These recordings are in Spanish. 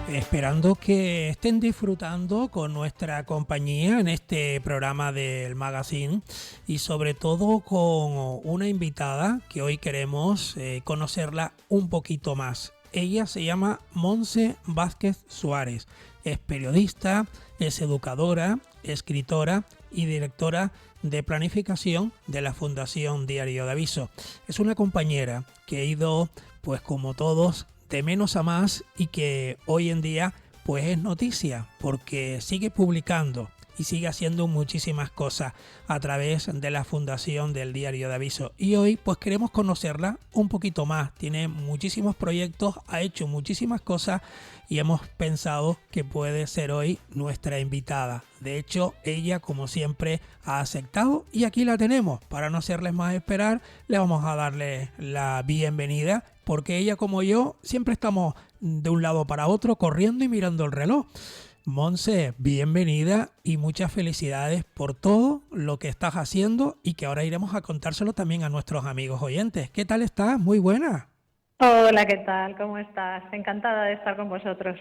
esperando que estén disfrutando con nuestra compañía en este programa del magazine y sobre todo con una invitada que hoy queremos conocerla un poquito más. Ella se llama Montse Vázquez Suárez, es periodista, es educadora, escritora y directora de planificación de la Fundación Diario de Aviso. Es una compañera que ha ido, pues como todos, de menos a más y que hoy en día pues es noticia porque sigue publicando y sigue haciendo muchísimas cosas a través de la Fundación del Diario de Aviso. Y hoy pues queremos conocerla un poquito más. Tiene muchísimos proyectos, ha hecho muchísimas cosas y hemos pensado que puede ser hoy nuestra invitada. De hecho, ella como siempre ha aceptado y aquí la tenemos. Para no hacerles más esperar, le vamos a darle la bienvenida porque ella como yo siempre estamos de un lado para otro corriendo y mirando el reloj. Montse, bienvenida y muchas felicidades por todo lo que estás haciendo y que ahora iremos a contárselo también a nuestros amigos oyentes. ¿Qué tal estás? Muy buena. Hola, ¿qué tal? ¿Cómo estás? Encantada de estar con vosotros.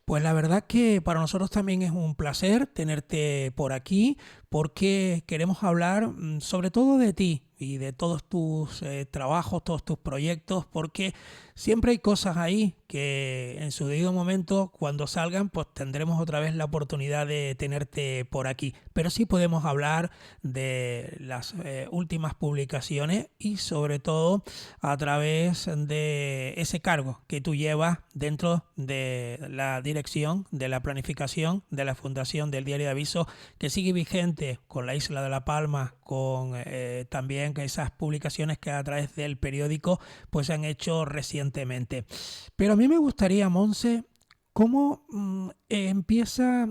Pues la verdad que para nosotros también es un placer tenerte por aquí porque queremos hablar sobre todo de ti y de todos tus trabajos, todos tus proyectos, porque siempre hay cosas ahí que en su debido momento, cuando salgan, pues tendremos otra vez la oportunidad de tenerte por aquí. Pero sí podemos hablar de las últimas publicaciones y sobre todo a través de ese cargo que tú llevas dentro de la dirección de la planificación de la Fundación del Diario de Aviso, que sigue vigente con la Isla de La Palma, con también esas publicaciones que a través del periódico pues se han hecho recientemente. Pero a mí me gustaría, Montse, ¿cómo empieza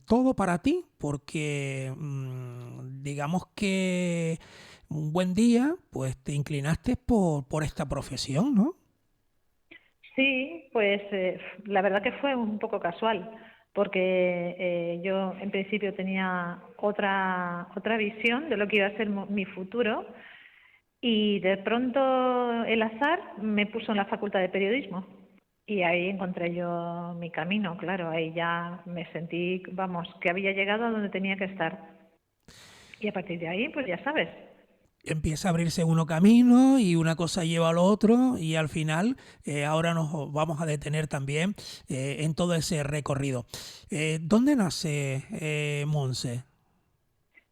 todo para ti? Porque digamos que un buen día pues te inclinaste por esta profesión, ¿no? Sí, pues la verdad que fue un poco casual, porque yo en principio tenía otra visión de lo que iba a ser mi futuro y de pronto el azar me puso en la Facultad de Periodismo y ahí encontré yo mi camino, claro, ahí ya me sentí, vamos, que había llegado a donde tenía que estar y a partir de ahí, pues ya sabes. Empieza a abrirse uno camino y una cosa lleva a lo otro y al final ahora nos vamos a detener también en todo ese recorrido. ¿Dónde nace Montse?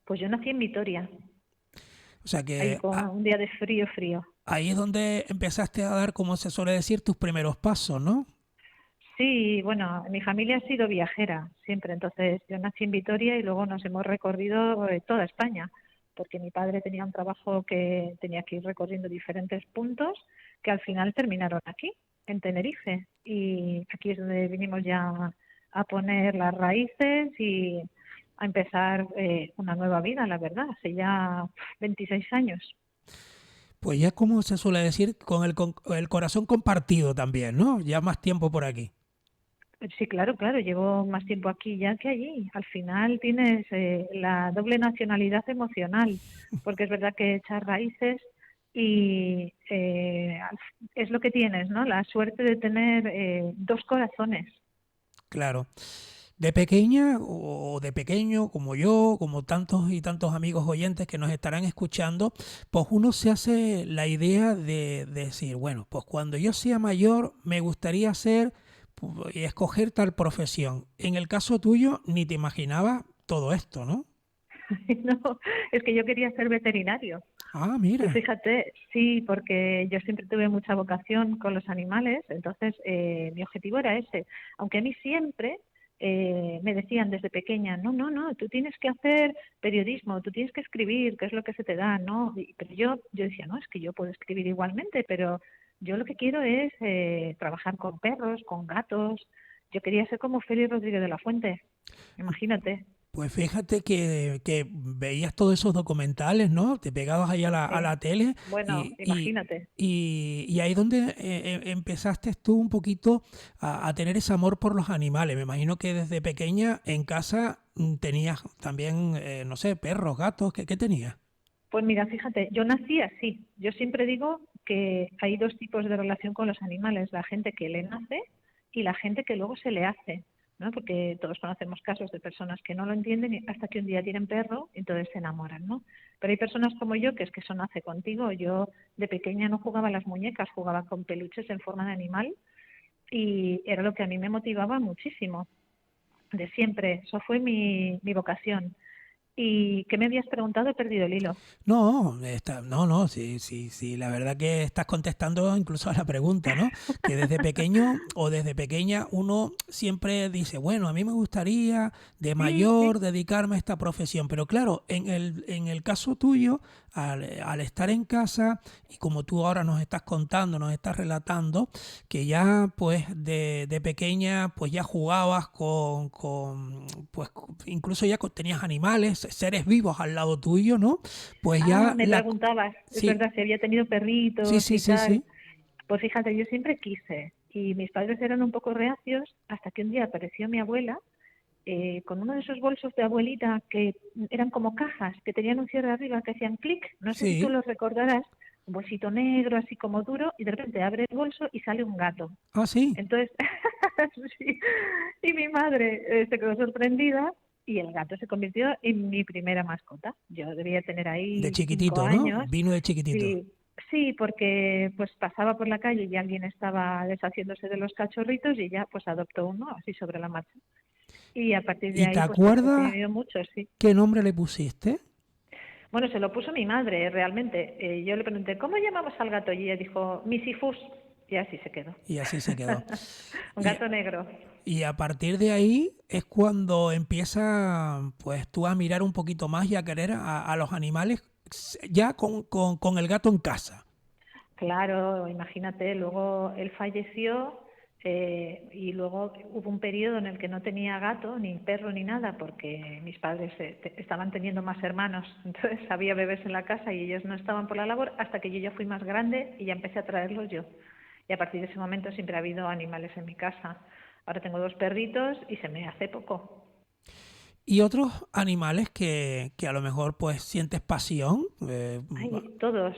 Pues yo nací en Vitoria, O sea ahí que con un día de frío, frío. ahí es donde empezaste a dar, como se suele decir, tus primeros pasos, ¿no? Sí, bueno, mi familia ha sido viajera siempre, entonces yo nací en Vitoria y luego nos hemos recorrido toda España, porque mi padre tenía un trabajo que tenía que ir recorriendo diferentes puntos que al final terminaron aquí, en Tenerife, y aquí es donde vinimos ya a poner las raíces y a empezar una nueva vida, la verdad, hace ya 26 años. Pues ya como se suele decir, con el corazón compartido también, ¿no? Ya más tiempo por aquí. Sí, claro, claro, llevo más tiempo aquí ya que allí. Al final tienes la doble nacionalidad emocional, porque es verdad que echas raíces y es lo que tienes, ¿no? La suerte de tener dos corazones. Claro. De pequeña o de pequeño, como yo, como tantos y tantos amigos oyentes que nos estarán escuchando, pues uno se hace la idea de decir, bueno, pues cuando yo sea mayor me gustaría hacer y escoger tal profesión. En el caso tuyo, ni te imaginabas todo esto, ¿no? No, es que yo quería ser veterinario. Ah, Tú mira. fíjate, sí, porque yo siempre tuve mucha vocación con los animales, entonces mi objetivo era ese. Aunque a mí siempre me decían desde pequeña, no, no, no, tú tienes que hacer periodismo, tú tienes que escribir, que es lo que se te da, ¿no? Pero yo decía, no, es que yo puedo escribir igualmente, pero yo lo que quiero es trabajar con perros, con gatos. Yo quería ser como Félix Rodríguez de la Fuente, imagínate. Pues fíjate que veías todos esos documentales, ¿no? Te pegabas ahí a a Sí. la tele Bueno, y, y, imagínate. y ahí donde empezaste tú un poquito a tener ese amor por los animales. Me imagino que desde pequeña en casa tenías también, no sé, perros, gatos, ¿qué tenías? Pues mira, fíjate, yo nací así. Yo siempre digo que hay dos tipos de relación con los animales. La gente que le nace y la gente que luego se le hace, ¿no? Porque todos conocemos casos de personas que no lo entienden hasta que un día tienen perro y entonces se enamoran, ¿no? Pero hay personas como yo que es que eso nace contigo. Yo de pequeña no jugaba a las muñecas, jugaba con peluches en forma de animal y era lo que a mí me motivaba muchísimo, de siempre. Eso fue mi vocación. ¿Y qué me habías preguntado? He perdido el hilo. No, sí, la verdad que estás contestando incluso a la pregunta, ¿no? Que desde pequeño o desde pequeña uno siempre dice, bueno, a mí me gustaría de Sí, sí. mayor dedicarme a esta profesión, pero claro, en el caso tuyo, al estar en casa y como tú ahora nos estás contando, nos estás relatando, que ya pues de pequeña pues ya jugabas pues incluso ya tenías animales, seres vivos al lado tuyo, ¿no? Pues Ah, ya me preguntabas, es sí, verdad, si había tenido sí, perritos sí, y sí, tal. sí. Pues fíjate, yo siempre quise y mis padres eran un poco reacios hasta que un día apareció mi abuela con uno de esos bolsos de abuelita que eran como cajas, que tenían un cierre arriba que hacían clic, no sé si tú Sí. los recordarás, un bolsito negro así como duro y de repente abre el bolso y sale un gato. Ah, sí. Entonces, sí, y mi madre se quedó sorprendida y el gato se convirtió en mi primera mascota. Yo debía tener De ahí cinco chiquitito, ¿no? años. Vino de chiquitito. Sí, sí, porque pues pasaba por la calle y alguien estaba deshaciéndose de los cachorritos y ya pues adoptó uno así sobre la marcha. Y a partir de ¿Y te ahí pues he acuerdas tenido muchos, sí. qué nombre le pusiste? Bueno, se lo puso mi madre realmente. Yo le pregunté, ¿cómo llamamos al gato? Y ella dijo, Misifus. Y así se quedó. Y así se quedó. Un Y, gato negro. y a partir de ahí es cuando empieza pues tú a mirar un poquito más y a querer a los animales ya con el gato en casa. Claro, imagínate, luego él falleció y luego hubo un periodo en el que no tenía gato, ni perro, ni nada, porque mis padres estaban teniendo más hermanos, entonces había bebés en la casa y ellos no estaban por la labor hasta que yo ya fui más grande y ya empecé a traerlos yo. Y a partir de ese momento siempre ha habido animales en mi casa. Ahora tengo 2 perritos y se me hace poco. Y otros animales que a lo mejor pues sientes pasión. Ay, todos.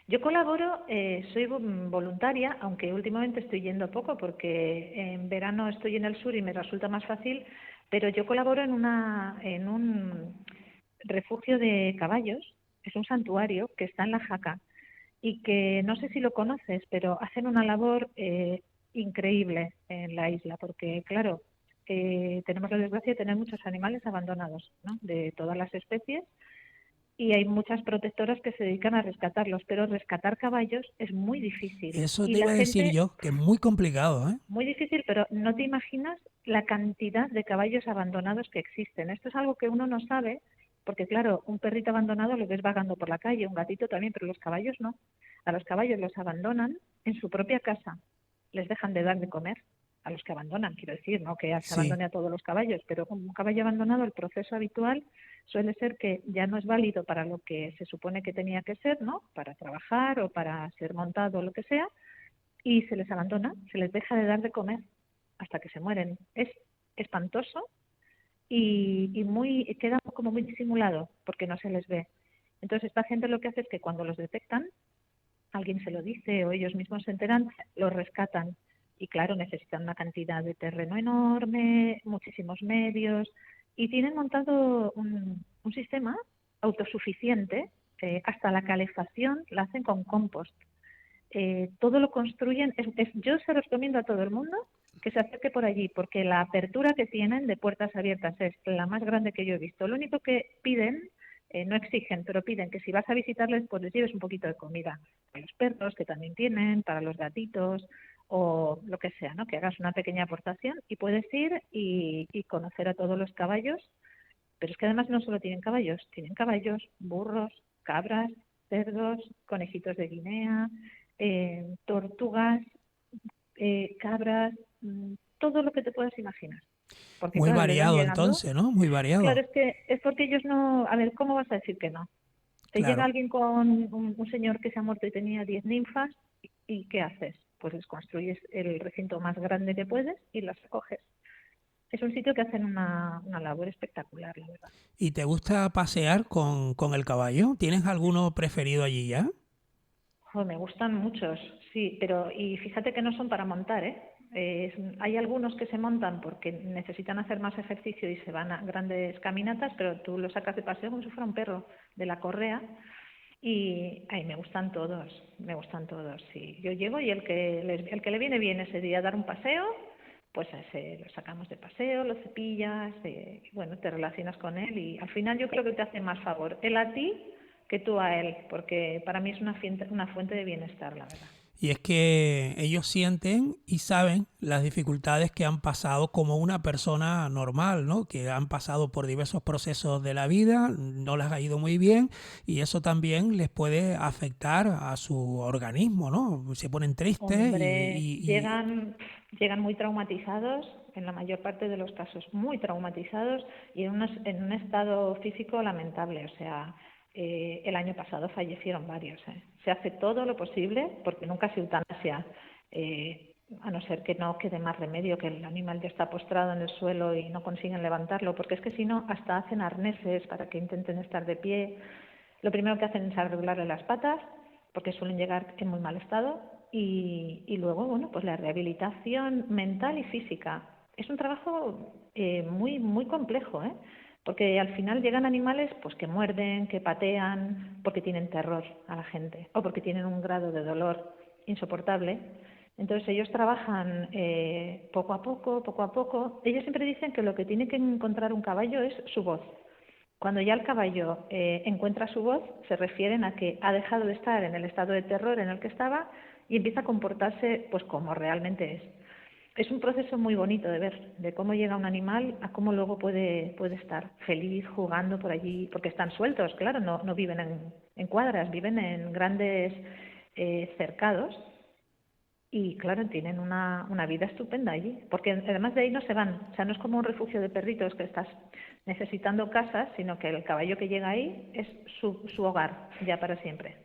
Yo colaboro, soy voluntaria, aunque últimamente estoy yendo poco porque en verano estoy en el sur y me resulta más fácil, pero yo colaboro en un refugio de caballos, es un santuario que está en La Jaca y que no sé si lo conoces, pero hacen una labor increíble en la isla, porque claro, tenemos la desgracia de tener muchos animales abandonados, ¿no? De todas las especies y hay muchas protectoras que se dedican a rescatarlos, pero rescatar caballos es muy difícil. Eso Y te la iba a decir gente, yo, que es muy complicado, ¿eh? muy difícil, pero no te imaginas la cantidad de caballos abandonados que existen. Esto es algo que uno no sabe, porque claro, un perrito abandonado lo ves vagando por la calle, un gatito también, pero los caballos no. A los caballos los abandonan en su propia casa, les dejan de dar de comer a los que abandonan, quiero decir, no que se Sí, abandone a todos los caballos, pero con un caballo abandonado el proceso habitual suele ser que ya no es válido para lo que se supone que tenía que ser, ¿no? Para trabajar o para ser montado o lo que sea, y se les abandona, se les deja de dar de comer hasta que se mueren. Es espantoso y muy queda como muy disimulado porque no se les ve. Entonces esta gente lo que hace es que cuando los detectan, alguien se lo dice o ellos mismos se enteran, los rescatan. Y claro, necesitan una cantidad de terreno enorme, muchísimos medios, y tienen montado un sistema autosuficiente, hasta la calefacción la hacen con compost. Todo lo construyen, yo se recomiendo a todo el mundo que se acerque por allí, porque la apertura que tienen de puertas abiertas es la más grande que yo he visto. Lo único que piden, no exigen, pero piden que si vas a visitarles, pues les lleves un poquito de comida para los perros, que también tienen, para los gatitos o lo que sea, ¿no? Que hagas una pequeña aportación y puedes ir y conocer a todos los caballos, pero es que además no solo tienen caballos, burros, cabras, cerdos, conejitos de Guinea, tortugas, cabras, todo lo que te puedas imaginar. Porque muy claro, les van variado llegando. entonces, ¿no? Muy Claro, variado. es porque ellos no. A ver, ¿cómo vas a decir que no? Te llega Claro. alguien con un señor que se ha muerto y tenía 10 ninfas, y ¿qué haces? Pues les construyes el recinto más grande que puedes y las recoges. Es un sitio que hacen una labor espectacular, la verdad. ¿Y te gusta pasear con el caballo? ¿Tienes alguno preferido allí ya? Me gustan muchos, sí, pero y fíjate que no son para montar, ¿eh? Hay algunos que se montan porque necesitan hacer más ejercicio y se van a grandes caminatas, pero tú lo sacas de paseo como si fuera un perro de la correa. Y ay, me gustan todos, me gustan todos. Sí, yo llego y el que le viene bien ese día a dar un paseo, pues a ese lo sacamos de paseo, lo cepillas, bueno, te relacionas con él y al final yo creo que te hace más favor él a ti que tú a él, porque para mí es una fuente de bienestar, la verdad. Y es que ellos sienten y saben las dificultades que han pasado como una persona normal, ¿no? Que han pasado por diversos procesos de la vida, no les ha ido muy bien y eso también les puede afectar a su organismo, ¿no? Se ponen tristes Hombre, llegan muy traumatizados, en la mayor parte de los casos muy traumatizados y en un estado físico lamentable. O sea, el año pasado fallecieron varios. Se hace todo lo posible, porque nunca se eutanasia, a no ser que no quede más remedio, que el animal ya está postrado en el suelo y no consiguen levantarlo, porque es que si no, hasta hacen arneses para que intenten estar de pie. Lo primero que hacen es arreglarle las patas, porque suelen llegar en muy mal estado, y luego, bueno, pues la rehabilitación mental y física. Es un trabajo muy, muy complejo, ¿eh? Porque al final llegan animales pues que muerden, que patean, porque tienen terror a la gente, o porque tienen un grado de dolor insoportable. Entonces ellos trabajan poco a poco, poco a poco. Ellos siempre dicen que lo que tiene que encontrar un caballo es su voz. Cuando ya el caballo encuentra su voz, se refieren a que ha dejado de estar en el estado de terror en el que estaba y empieza a comportarse pues como realmente es. Es un proceso muy bonito de ver, de cómo llega un animal a cómo luego puede estar feliz jugando por allí, porque están sueltos, claro, no viven en cuadras, viven en grandes cercados y claro, tienen una vida estupenda allí, porque además de ahí no se van, o sea, no es como un refugio de perritos que estás necesitando casas, sino que el caballo que llega ahí es su hogar ya para siempre.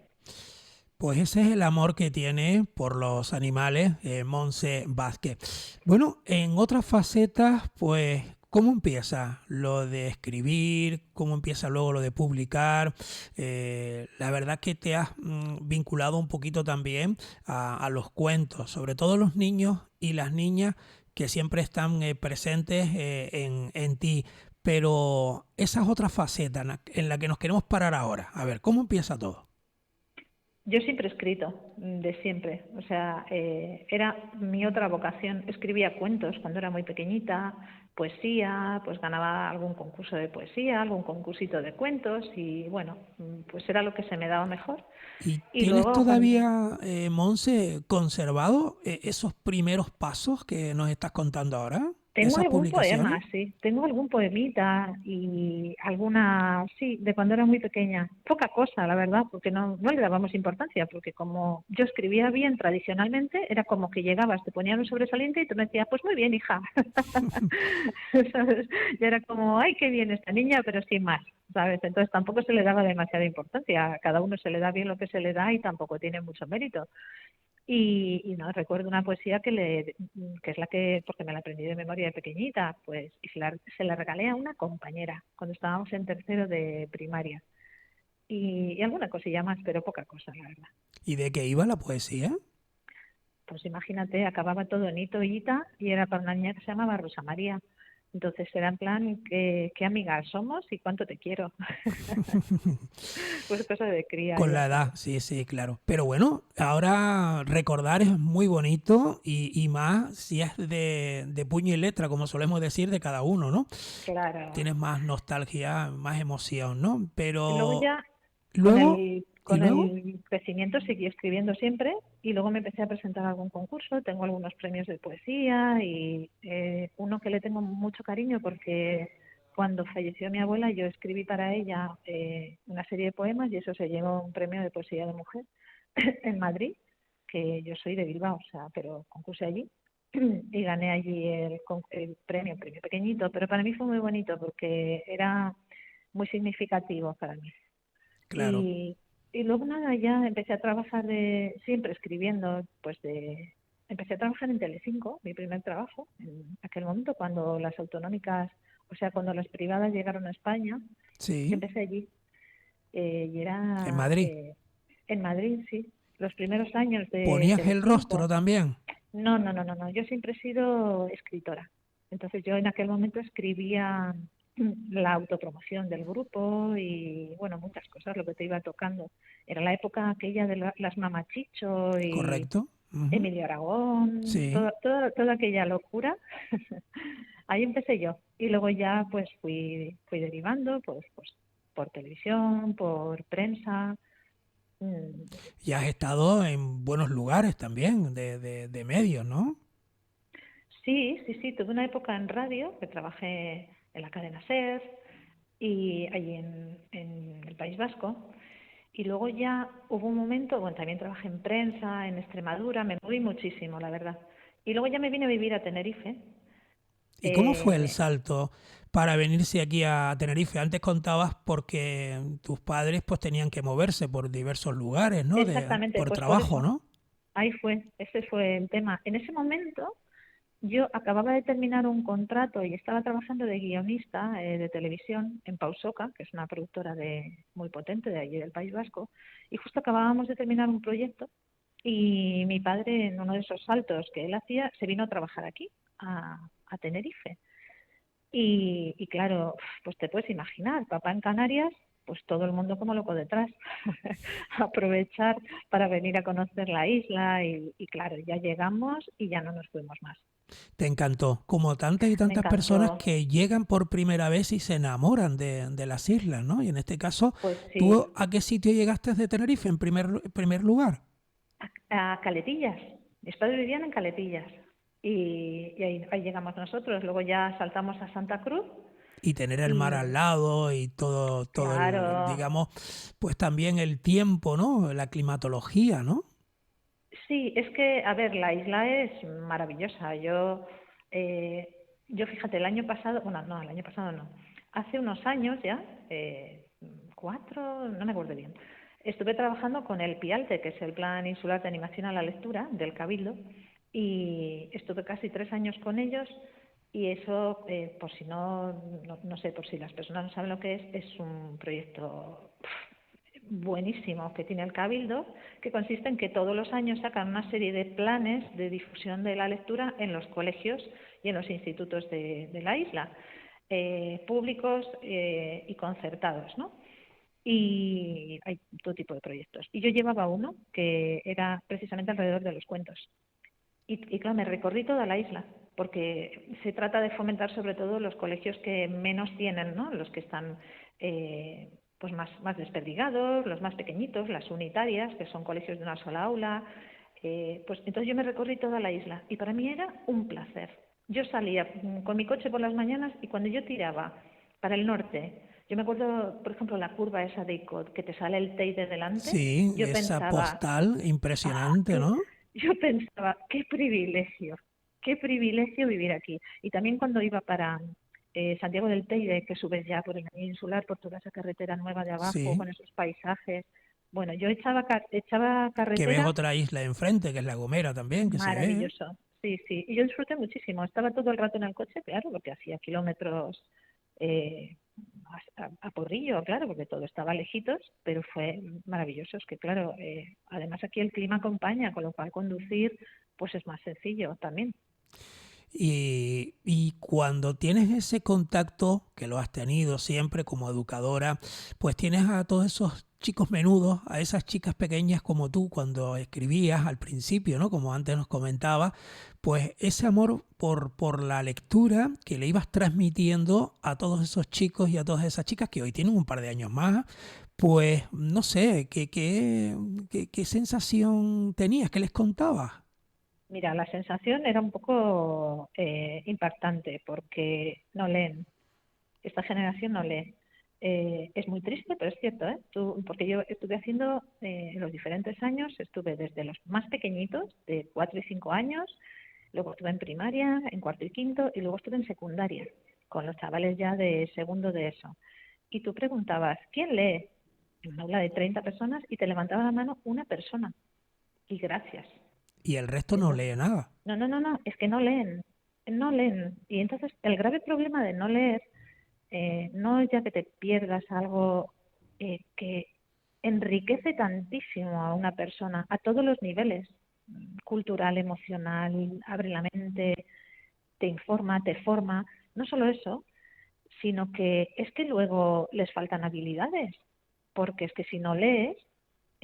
pues ese es el amor que tiene por los animales Montse Vázquez. Bueno, en otras facetas, pues, ¿cómo empieza lo de escribir? ¿Cómo empieza luego lo de publicar? La verdad que te has vinculado un poquito también a los cuentos, sobre todo los niños y las niñas que siempre están presentes en ti. Pero esas otras facetas en la que nos queremos parar ahora, a ver, ¿cómo empieza todo? Yo siempre he escrito, de siempre. O sea, era mi otra vocación. Escribía cuentos cuando era muy pequeñita, poesía, pues ganaba algún concurso de poesía, algún concursito de cuentos y bueno, pues era lo que se me daba mejor. ¿Y Y tienes luego cuando todavía, Monse, conservado esos primeros pasos que nos estás contando ahora? tengo ¿Esas algún publicaciones? poema, sí. Tengo algún poemita y alguna, sí, de cuando era muy pequeña. Poca cosa, la verdad, porque no le dábamos importancia, porque como yo escribía bien tradicionalmente, era como que llegabas, te ponían un sobresaliente y tú me decías, pues muy bien, hija. ¿Sabes? Y era como, ay, qué bien esta niña, pero sin más, ¿sabes? Entonces tampoco se le daba demasiada importancia. A cada uno se le da bien lo que se le da y tampoco tiene mucho mérito. Y no, recuerdo una poesía que es la que, porque me la aprendí de memoria de pequeñita, pues, y se la regalé a una compañera cuando estábamos en tercero de primaria. Y alguna cosilla más, pero poca cosa, la verdad. ¿Y de qué iba la poesía? Pues imagínate, acababa todo en hito y ita, y era para una niña que se llamaba Rosa María. Entonces era en plan, qué amigas somos y cuánto te quiero. Pues cosa de cría, Con ya la sabes. edad, sí, sí, claro. Pero bueno, ahora recordar es muy bonito y más si es de puño y letra, como solemos decir, de cada uno, ¿no? Claro. Tienes más nostalgia, más emoción, ¿no? Y luego Pero ya luego, ¿y con luego? el crecimiento seguí escribiendo siempre y luego me empecé a presentar a algún concurso, tengo algunos premios de poesía y uno que le tengo mucho cariño porque cuando falleció mi abuela yo escribí para ella una serie de poemas y eso se llevó un premio de poesía de mujer en Madrid, que yo soy de Bilbao, o sea, pero concursé allí y gané allí el premio, un premio pequeñito, pero para mí fue muy bonito porque era muy significativo para mí. Claro. Y, y luego nada, ya empecé a trabajar siempre escribiendo, empecé a trabajar en Telecinco, mi primer trabajo, en aquel momento cuando las autonómicas, o sea, cuando las privadas llegaron a España, yo Sí, empecé allí, y en era Madrid. en Madrid, sí, los primeros años de ¿Ponías el rostro Telecinco. también? No, no, no, no, no. Yo siempre he sido escritora. Entonces yo en aquel momento escribía la autopromoción del grupo y bueno, muchas cosas, lo que te iba tocando. Era la época aquella de las Mamachicho y ¿Correcto? Ujú. Emilio Aragón, Sí. toda aquella locura. Ahí empecé yo. Y luego ya pues fui derivando pues por televisión, por prensa. mm, Y has estado en buenos lugares también de medios, ¿no? Sí, sí, sí, tuve una época en radio que trabajé en la cadena SER y allí en el País Vasco. Y luego ya hubo un momento, bueno, también trabajé en prensa, en Extremadura, me moví muchísimo, la verdad. Y luego ya me vine a vivir a Tenerife. ¿Y cómo fue el Eh, salto para venirse aquí a Tenerife? Antes contabas porque tus padres pues tenían que moverse por diversos lugares, ¿no? exactamente, Por pues por trabajo, eso, ¿no? ahí fue, ese fue el tema. En ese momento yo acababa de terminar un contrato y estaba trabajando de guionista de televisión en Pausoca, que es una productora muy potente de allí del País Vasco, y justo acabábamos de terminar un proyecto y mi padre, en uno de esos saltos que él hacía, se vino a trabajar aquí, a Tenerife. Y claro, pues te puedes imaginar, papá en Canarias, pues todo el mundo como loco detrás, aprovechar para venir a conocer la isla y claro, ya llegamos y ya no nos fuimos más. Te encantó, como tantas y Me tantas personas encantó. que llegan por primera vez y se enamoran de las islas, ¿no? Y en este caso, Pues sí, ¿tú a qué sitio llegaste de Tenerife en primer lugar? a Caletillas. Mis padres vivían en Caletillas y ahí llegamos nosotros. Luego ya saltamos a Santa Cruz Y tener el mar al y lado y todo claro, digamos, pues también el tiempo, ¿no? La climatología, ¿no? sí, es que, a ver, la isla es maravillosa. Eh, yo fíjate, el año pasado, bueno, no, el año pasado no, hace unos años ya, 4, no me acuerdo bien, estuve trabajando con el PIALTE, que es el Plan Insular de Animación a la Lectura del Cabildo, y estuve casi 3 años con ellos. Y eso, por si no sé, por si las personas no saben lo que es un proyecto buenísimo que tiene el Cabildo, que consiste en que todos los años sacan una serie de planes de difusión de la lectura en los colegios y en los institutos de la isla, públicos y concertados, ¿no? Y hay todo tipo de proyectos. Y yo llevaba uno que era precisamente alrededor de los cuentos. Y claro, me recorrí toda la isla, porque se trata de fomentar sobre todo los colegios que menos tienen, ¿no? Los que están pues más desperdigados, los más pequeñitos, las unitarias, que son colegios de una sola aula. Pues entonces yo me recorrí toda la isla y para mí era un placer. Yo salía con mi coche por las mañanas y cuando yo tiraba para el norte, yo me acuerdo, por ejemplo, la curva esa de Icod, que te sale el Teide delante, Sí, yo esa pensaba, postal ah, impresionante, ¿no? yo pensaba, qué privilegio vivir aquí. Y también cuando iba para Santiago del Teide, que subes ya por el Anillo Insular, por toda esa carretera nueva de abajo, Sí, con esos paisajes. Bueno, yo echaba que ves carretera, otra isla enfrente, que es La Gomera también, que se ve. maravilloso. Sí, sí. Y yo disfruté muchísimo. Estaba todo el rato en el coche, claro, porque hacía kilómetros eh, a porrillo, claro, porque todo estaba lejitos, pero fue maravilloso. Es que, claro, además aquí el clima acompaña, con lo cual conducir pues es más sencillo también. Y cuando tienes ese contacto, que lo has tenido siempre como educadora, pues tienes a todos esos chicos menudos, a esas chicas pequeñas como tú cuando escribías al principio, ¿no? Como antes nos comentaba, pues ese amor por la lectura que le ibas transmitiendo a todos esos chicos y a todas esas chicas que hoy tienen un par de años más, pues no sé, ¿qué sensación tenías? ¿Qué les contabas? Mira, la sensación era un poco impactante porque no leen. Esta generación no lee. Es muy triste, pero es cierto, ¿eh? Porque yo estuve haciendo en los diferentes años, estuve desde los más pequeñitos, de 4 y 5 años, luego estuve en primaria, en cuarto y quinto, y luego estuve en secundaria, con los chavales ya de segundo de eso. Y tú preguntabas, ¿quién lee? En una aula de 30 personas y te levantaba la mano una persona. Y gracias. Y el resto no Entonces, lee nada. no, no, no, no, es que no leen, no leen. Y entonces el grave problema de no leer no es ya que te pierdas algo que enriquece tantísimo a una persona a todos los niveles, cultural, emocional, abre la mente, te informa, te forma. No solo eso, sino que es que luego les faltan habilidades, porque es que si no lees,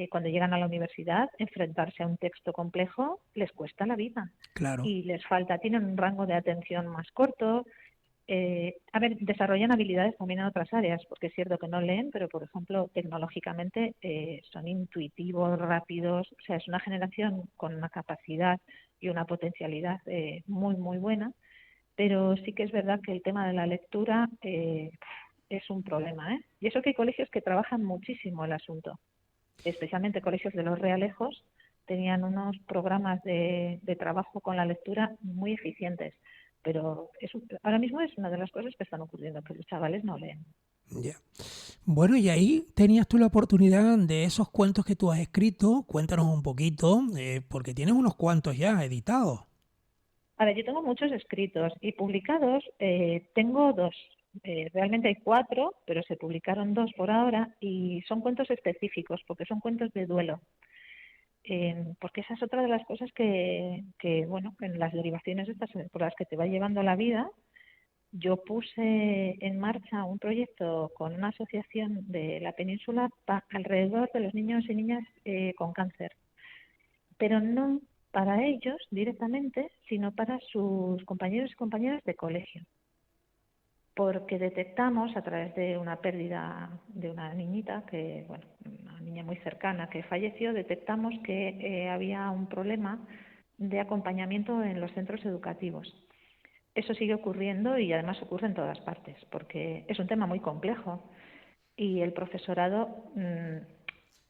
cuando llegan a la universidad, enfrentarse a un texto complejo les cuesta la vida Claro. y les falta, tienen un rango de atención más corto. A ver, desarrollan habilidades también en otras áreas, porque es cierto que no leen, pero por ejemplo, tecnológicamente son intuitivos, rápidos, o sea, es una generación con una capacidad y una potencialidad muy, muy buena, pero sí que es verdad que el tema de la lectura es un problema, ¿eh? Y eso que hay colegios que trabajan muchísimo el asunto, especialmente colegios de los realejos, tenían unos programas de trabajo con la lectura muy eficientes, pero ahora mismo es una de las cosas que están ocurriendo, que los chavales no leen. Ya. Bueno, y ahí tenías tú la oportunidad de esos cuentos que tú has escrito. Cuéntanos un poquito, porque tienes unos cuantos ya editados. A ver, yo tengo muchos escritos y publicados, tengo dos. Realmente hay cuatro, pero se publicaron dos por ahora y son cuentos específicos porque son cuentos de duelo. Porque esa es otra de las cosas bueno, en las derivaciones estas por las que te va llevando la vida. Yo puse en marcha un proyecto con una asociación de la península alrededor de los niños y niñas con cáncer, pero no para ellos directamente, sino para sus compañeros y compañeras de colegio, porque detectamos a través de una pérdida de una niñita, bueno, una niña muy cercana que falleció, detectamos que había un problema de acompañamiento en los centros educativos. Eso sigue ocurriendo y además ocurre en todas partes, porque es un tema muy complejo y el profesorado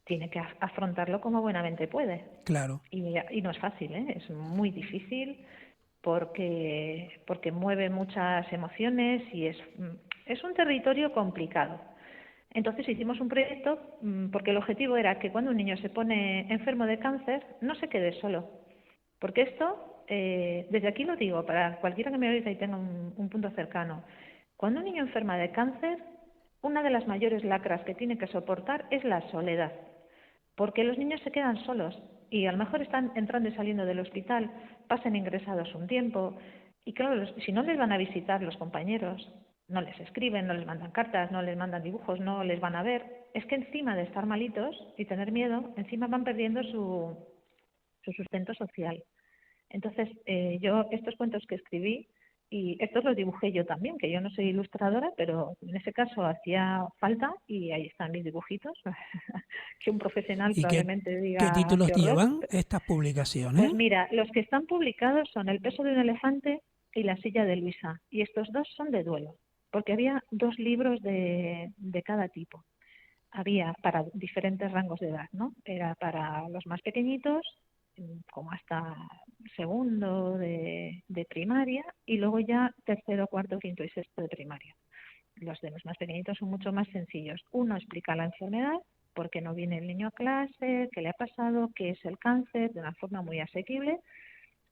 tiene que afrontarlo como buenamente puede. Claro. Y no es fácil, ¿eh? Es muy difícil porque mueve muchas emociones y es un territorio complicado. Entonces hicimos un proyecto porque el objetivo era que cuando un niño se pone enfermo de cáncer no se quede solo. Porque esto, desde aquí lo digo, para cualquiera que me oiga y tenga un punto cercano, cuando un niño enferma de cáncer, una de las mayores lacras que tiene que soportar es la soledad, porque los niños se quedan solos y a lo mejor están entrando y saliendo del hospital, pasan ingresados un tiempo y claro, si no les van a visitar los compañeros, no les escriben, no les mandan cartas, no les mandan dibujos, no les van a ver, es que encima de estar malitos y tener miedo, encima van perdiendo su sustento social. Entonces, yo estos cuentos que escribí, y estos los dibujé yo también, que yo no soy ilustradora, pero en ese caso hacía falta y ahí están mis dibujitos, que un profesional ¿Y probablemente qué diga títulos qué horror. llevan estas publicaciones? Pues mira, los que están publicados son El peso de un elefante y La silla de Luisa, y estos dos son de duelo, porque había dos libros de cada tipo. Había para diferentes rangos de edad, ¿no? Era para los más pequeñitos, como hasta segundo de primaria, y luego ya tercero, cuarto, quinto y sexto de primaria. Los de los más pequeñitos son mucho más sencillos. Uno explica la enfermedad, por qué no viene el niño a clase, qué le ha pasado, qué es el cáncer, de una forma muy asequible.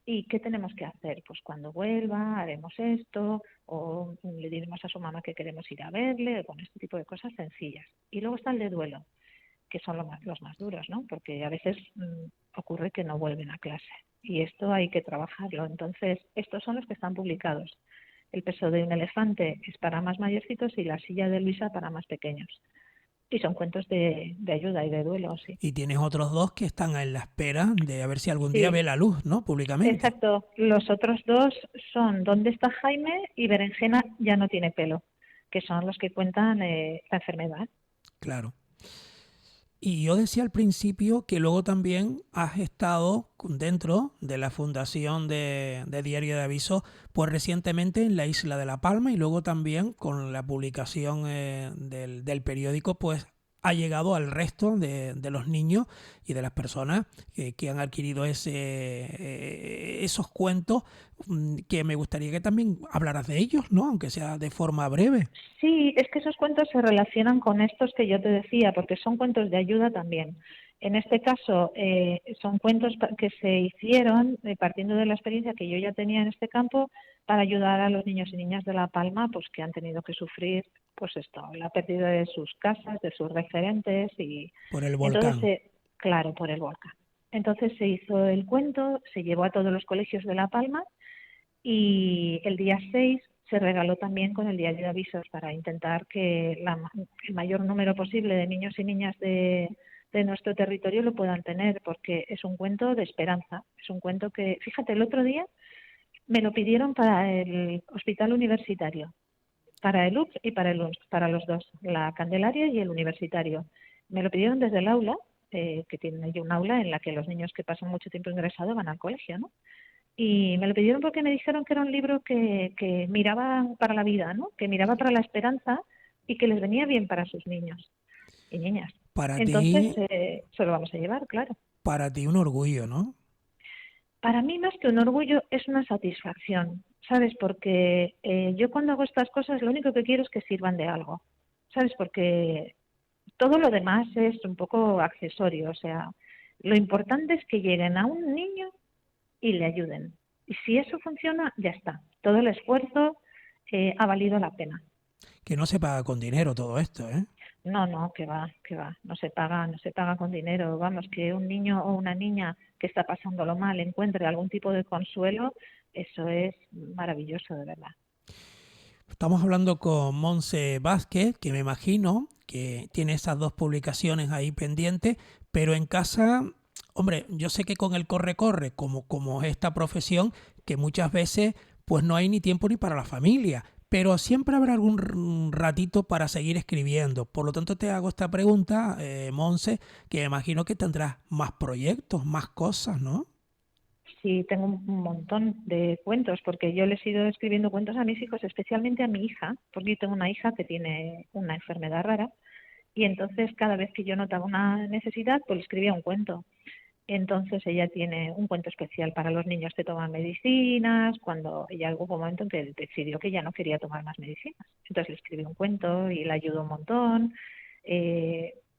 ¿Y qué tenemos que hacer? Pues cuando vuelva haremos esto o le diremos a su mamá que queremos ir a verle, con este tipo de cosas sencillas. Y luego está el de duelo, que son los más duros, ¿no? Porque a veces ocurre que no vuelven a clase y esto hay que trabajarlo. Entonces, estos son los que están publicados. El peso de un elefante es para más mayorcitos y La silla de Luisa para más pequeños. Y son cuentos de ayuda y de duelo, sí. Y tienes otros dos que están en la espera de a ver si algún día ve Sí, la luz, ¿no? Públicamente. exacto. Los otros dos son ¿Dónde está Jaime? Y Berenjena ya no tiene pelo, que son los que cuentan la enfermedad. Claro. Y yo decía al principio que luego también has estado dentro de la fundación de Diario de Aviso, pues recientemente en la isla de La Palma y luego también con la publicación del periódico, pues ha llegado al resto de los niños y de las personas que han adquirido esos cuentos, que me gustaría que también hablaras de ellos, ¿no? Aunque sea de forma breve. Sí, es que esos cuentos se relacionan con estos que yo te decía, porque son cuentos de ayuda también. En este caso, son cuentos que se hicieron partiendo de la experiencia que yo ya tenía en este campo para ayudar a los niños y niñas de La Palma, pues que han tenido que sufrir, pues esto, la pérdida de sus casas, de sus referentes y Por el entonces, volcán. claro, por el volcán. Entonces se hizo el cuento, se llevó a todos los colegios de La Palma y el día 6 se regaló también con el diario de avisos para intentar que el mayor número posible de niños y niñas de nuestro territorio lo puedan tener, porque es un cuento de esperanza. Es un cuento que, fíjate, el otro día me lo pidieron para el hospital universitario, para el UPS y para el UMS, para los dos, la Candelaria y el universitario. Me lo pidieron desde el aula, que tienen allí un aula en la que los niños que pasan mucho tiempo ingresados van al colegio, ¿no? Y me lo pidieron porque me dijeron que era un libro que miraba para la vida, ¿no? Que miraba para la esperanza y que les venía bien para sus niños y niñas. Para Entonces, ti, se lo vamos a llevar, claro. para ti un orgullo, ¿no? Para mí, más que un orgullo, es una satisfacción, ¿sabes? Porque yo cuando hago estas cosas, lo único que quiero es que sirvan de algo, ¿sabes? Porque todo lo demás es un poco accesorio, o sea, lo importante es que lleguen a un niño y le ayuden. Y si eso funciona, ya está. Todo el esfuerzo ha valido la pena. Que no se paga con dinero todo esto, ¿eh? No, no, que va, no se paga con dinero. Vamos, que un niño o una niña que está pasándolo mal encuentre algún tipo de consuelo, eso es maravilloso, de verdad. Estamos hablando con Monse Vázquez, que me imagino que tiene esas dos publicaciones ahí pendientes, pero en casa, hombre, yo sé que con el corre-corre, como es esta profesión, que muchas veces pues no hay ni tiempo ni para la familia, pero siempre habrá algún ratito para seguir escribiendo. Por lo tanto, te hago esta pregunta, Monse, que me imagino que tendrás más proyectos, más cosas, ¿no? Sí, tengo un montón de cuentos, porque yo les he ido escribiendo cuentos a mis hijos, especialmente a mi hija, porque yo tengo una hija que tiene una enfermedad rara, y entonces cada vez que yo notaba una necesidad, pues le escribía un cuento. Entonces ella tiene un cuento especial para los niños que toman medicinas, cuando ella hubo un momento en que decidió que ya no quería tomar más medicinas. Entonces le escribí un cuento y le ayudó un montón.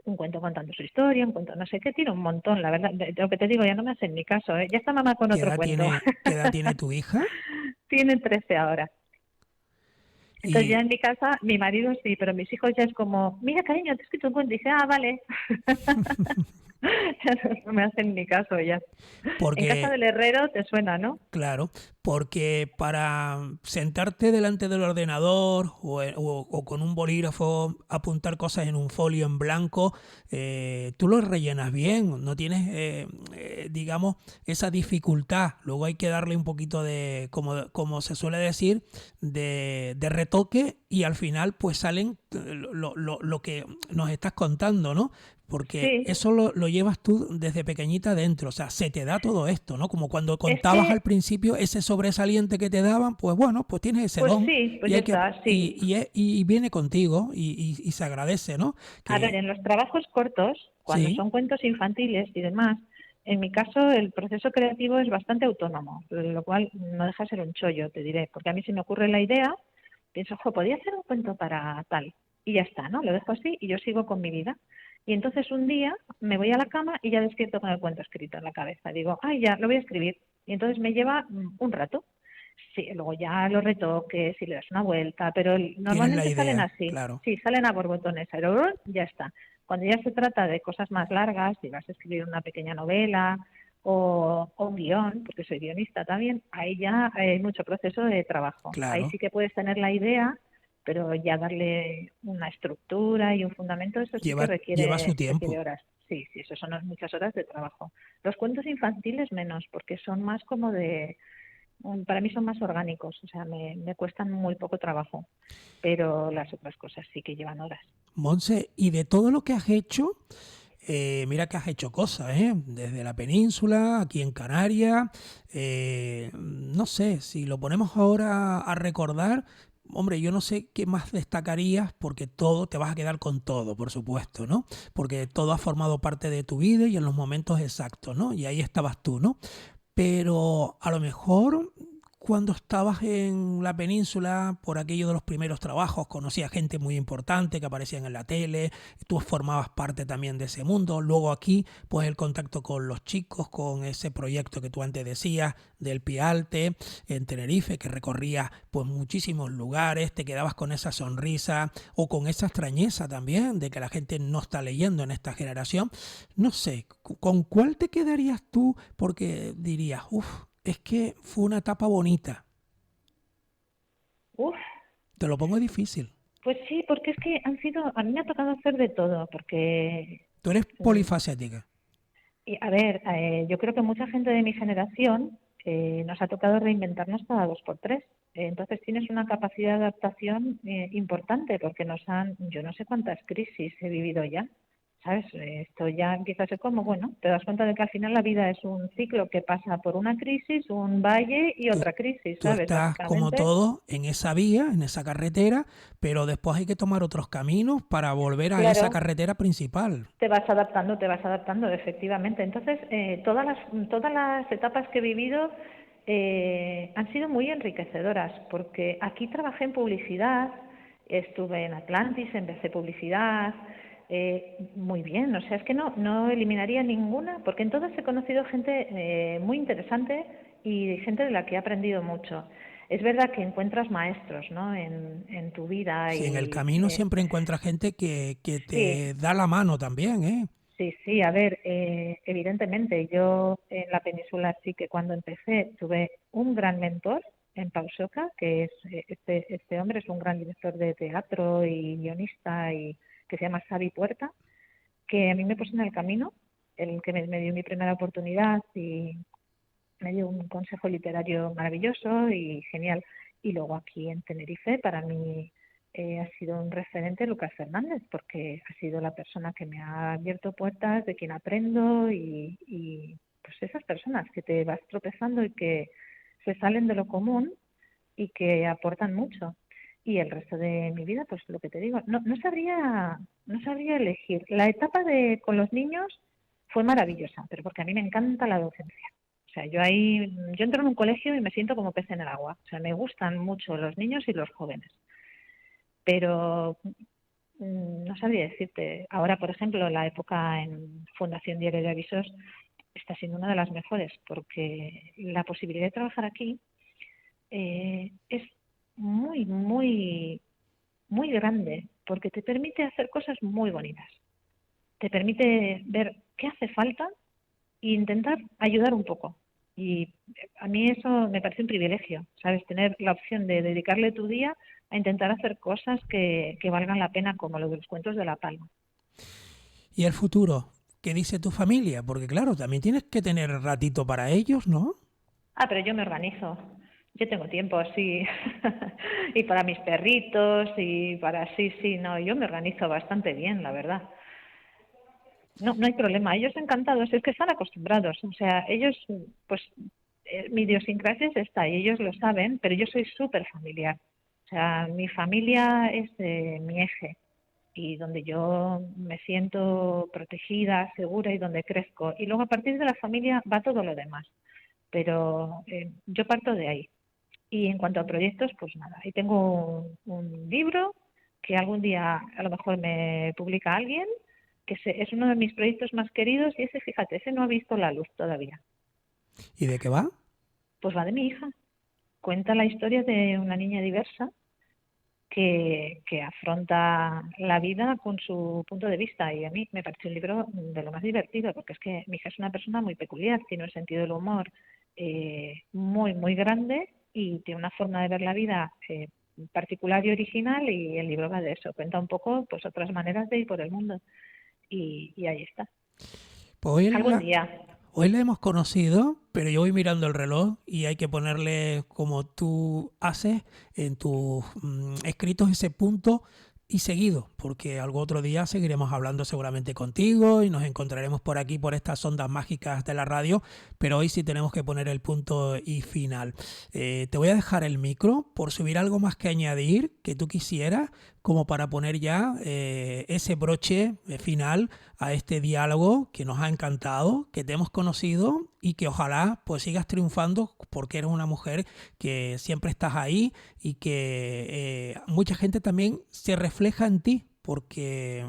Un cuento contando su historia, un cuento no sé qué, tiene un montón, la verdad. De lo que te digo, ya no me hacen ni caso, ¿eh? Ya está mamá con otro cuento. Qué edad tiene tu hija? Tiene 13 ahora. Entonces ya Y en mi casa, mi marido sí, pero mis hijos ya es como, mira cariño, te he escrito un cuento. Y dice, ah, vale. No me hacen ni caso ya. En casa porque del herrero te suena, ¿no? claro, porque para sentarte delante del ordenador o con un bolígrafo, apuntar cosas en un folio en blanco, tú lo rellenas bien, no tienes, digamos, esa dificultad. Luego hay que darle un poquito de, como se suele decir, de retoque y al final pues salen lo que nos estás contando, ¿no? Porque Sí, eso lo llevas tú desde pequeñita dentro, o sea, se te da todo esto, ¿no? Como cuando es contabas al que, principio ese sobresaliente que te daban, pues bueno, pues tienes ese pues don sí, pues y ya hay que está, sí. y viene contigo y se agradece, ¿no? A ver, Que en los trabajos cortos, cuando sí, son cuentos infantiles y demás, en mi caso el proceso creativo es bastante autónomo, lo cual no deja de ser un chollo, te diré, porque a mí se me ocurre la idea, pienso, jo, podría hacer un cuento para tal, y ya está, ¿no? Lo dejo así y yo sigo con mi vida. Y entonces un día me voy a la cama y ya despierto con el cuento escrito en la cabeza. Digo, ay, ya, lo voy a escribir. Y entonces me lleva un rato. Sí, luego ya los retoques y le das una vuelta, pero tienes la normalmente salen idea, así. claro. Sí, salen a borbotones, pero ya está. Cuando ya se trata de cosas más largas, si vas a escribir una pequeña novela o un guión, porque soy guionista también, ahí ya hay mucho proceso de trabajo. Ahí Claro, sí que puedes tener la idea, pero ya darle una estructura y un fundamento, eso sí que lleva su requiere tiempo. horas. Sí, sí, eso son muchas horas de trabajo. Los cuentos infantiles menos, porque son más como de para mí son más orgánicos, o sea, me cuestan muy poco trabajo, pero las otras cosas sí que llevan horas. Monse, y de todo lo que has hecho, mira que has hecho cosas, ¿eh? Desde la península, aquí en Canarias, no sé, si lo ponemos ahora a recordar, hombre, yo no sé qué más destacarías porque todo, te vas a quedar con todo, por supuesto, ¿no? Porque todo ha formado parte de tu vida y en los momentos exactos, ¿no? Y ahí estabas tú, ¿no? Pero a lo mejor, cuando estabas en la península, por aquello de los primeros trabajos, conocías gente muy importante que aparecían en la tele, tú formabas parte también de ese mundo. Luego aquí, pues el contacto con los chicos, con ese proyecto que tú antes decías del Pialte en Tenerife, que recorrías pues muchísimos lugares, te quedabas con esa sonrisa o con esa extrañeza también de que la gente no está leyendo en esta generación. No sé, ¿con cuál te quedarías tú? Porque dirías, uff, es que fue una etapa bonita. Uf, Te lo pongo difícil. pues sí, porque es que a mí me ha tocado hacer de todo, porque, Tú eres mm, polifacética. y, a ver, yo creo que mucha gente de mi generación nos ha tocado reinventarnos cada dos por tres. Entonces tienes una capacidad de adaptación importante, porque yo no sé cuántas crisis he vivido ya. ¿Sabes? Esto ya empieza a ser como, bueno, te das cuenta de que al final la vida es un ciclo que pasa por una crisis, un valle y Tú, otra crisis, tú ¿sabes? estás como Básicamente, todo en esa vía, en esa carretera, pero después hay que tomar otros caminos para volver a esa claro, carretera principal. te vas adaptando, efectivamente. Entonces, todas las etapas que he vivido han sido muy enriquecedoras, porque aquí trabajé en publicidad, estuve en Atlantis, empecé publicidad, muy bien, o sea, es que no eliminaría ninguna, porque en todas he conocido gente muy interesante y gente de la que he aprendido mucho. Es verdad que encuentras maestros, ¿no? En tu vida Si en el y camino siempre encuentras gente que sí. te da la mano también, ¿eh? Sí, sí, a ver, evidentemente yo en la península sí que cuando empecé tuve un gran mentor en Pausoca, que es este hombre es un gran director de teatro y guionista y que se llama Xavi Puerta, que a mí me puso en el camino, el que me dio mi primera oportunidad y me dio un consejo literario maravilloso y genial. Y luego aquí en Tenerife, para mí ha sido un referente Lucas Fernández, porque ha sido la persona que me ha abierto puertas, de quien aprendo y pues esas personas que te vas tropezando y que se salen de lo común y que aportan mucho. Y el resto de mi vida, pues lo que te digo, no sabría elegir. La etapa de con los niños fue maravillosa, pero porque a mí me encanta la docencia. O sea, yo entro en un colegio y me siento como pez en el agua. O sea, me gustan mucho los niños y los jóvenes. Pero no sabría decirte. Ahora, por ejemplo, la época en Fundación Diario de Avisos está siendo una de las mejores, porque la posibilidad de trabajar aquí es muy, muy, muy grande, porque te permite hacer cosas muy bonitas. Te permite ver qué hace falta e intentar ayudar un poco. Y a mí eso me parece un privilegio, ¿sabes? Tener la opción de dedicarle tu día a intentar hacer cosas que valgan la pena, como lo de los cuentos de La Palma. ¿Y el futuro? ¿Qué dice tu familia? Porque claro, también tienes que tener ratito para ellos, ¿no? Ah, pero yo me organizo. Yo tengo tiempo, sí. Y para mis perritos y para sí, sí, no, yo me organizo bastante bien, la verdad. No hay problema, ellos encantados, es que están acostumbrados, o sea, ellos, pues, mi idiosincrasia es esta y ellos lo saben, pero yo soy súper familiar. O sea, mi familia es mi eje y donde yo me siento protegida, segura y donde crezco. Y luego a partir de la familia va todo lo demás, pero yo parto de ahí. Y en cuanto a proyectos, pues nada, ahí tengo un libro que algún día a lo mejor me publica alguien, es uno de mis proyectos más queridos y ese, fíjate, ese no ha visto la luz todavía. ¿Y de qué va? Pues va de mi hija. Cuenta la historia de una niña diversa que afronta la vida con su punto de vista y a mí me parece un libro de lo más divertido porque es que mi hija es una persona muy peculiar, tiene un sentido del humor muy, muy grande y tiene una forma de ver la vida particular y original y el libro va de eso, cuenta un poco pues otras maneras de ir por el mundo y ahí está. Pues hoy Algún la, día. Hoy la hemos conocido, pero yo voy mirando el reloj y hay que ponerle, como tú haces en tus escritos, ese punto y seguido, porque algún otro día seguiremos hablando seguramente contigo y nos encontraremos por aquí, por estas ondas mágicas de la radio, pero hoy sí tenemos que poner el punto y final. Te voy a dejar el micro por subir algo más que añadir que tú quisieras, como para poner ya ese broche final a este diálogo que nos ha encantado, que te hemos conocido y que ojalá pues sigas triunfando porque eres una mujer que siempre estás ahí y que mucha gente también se refleja en ti porque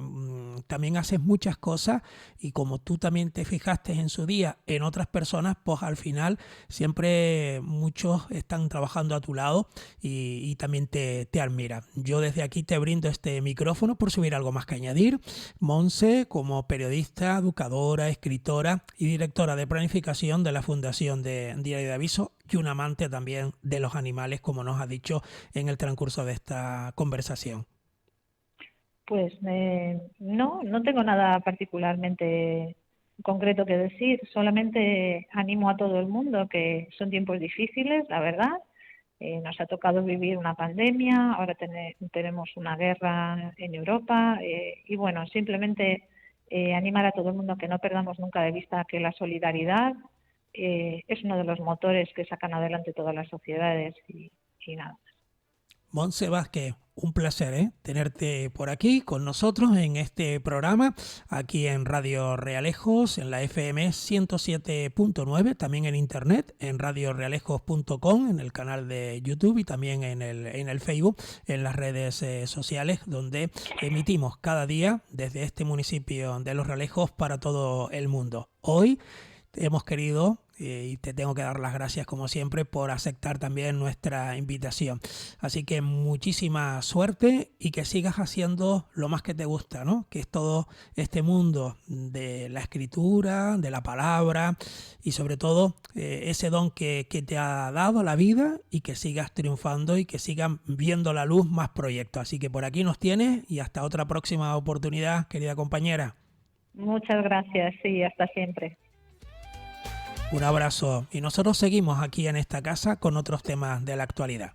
también haces muchas cosas y como tú también te fijaste en su día en otras personas, pues al final siempre muchos están trabajando a tu lado y también te admiran. Yo desde aquí te brindo este micrófono por subir algo más que añadir. Monse, como periodista, educadora, escritora y directora de planificación de la Fundación de Diario de Aviso y un amante también de los animales, como nos ha dicho en el transcurso de esta conversación. Pues no tengo nada particularmente concreto que decir, solamente animo a todo el mundo que son tiempos difíciles, la verdad. Nos ha tocado vivir una pandemia, ahora tenemos una guerra en Europa y bueno, simplemente animar a todo el mundo que no perdamos nunca de vista que la solidaridad es uno de los motores que sacan adelante todas las sociedades y nada. Montse Vázquez, un placer tenerte por aquí con nosotros en este programa, aquí en Radio Realejos, en la FM 107.9, también en internet, en radiorealejos.com, en el canal de YouTube y también en el Facebook, en las redes sociales, donde emitimos cada día desde este municipio de Los Realejos para todo el mundo. Hoy hemos querido y te tengo que dar las gracias como siempre por aceptar también nuestra invitación. Así que muchísima suerte y que sigas haciendo lo más que te gusta, ¿no? Que es todo este mundo de la escritura, de la palabra y sobre todo ese don que te ha dado la vida y que sigas triunfando y que sigan viendo la luz más proyectos. Así que por aquí nos tienes y hasta otra próxima oportunidad, querida compañera. Muchas gracias, sí, hasta siempre. Un abrazo y nosotros seguimos aquí en esta casa con otros temas de la actualidad.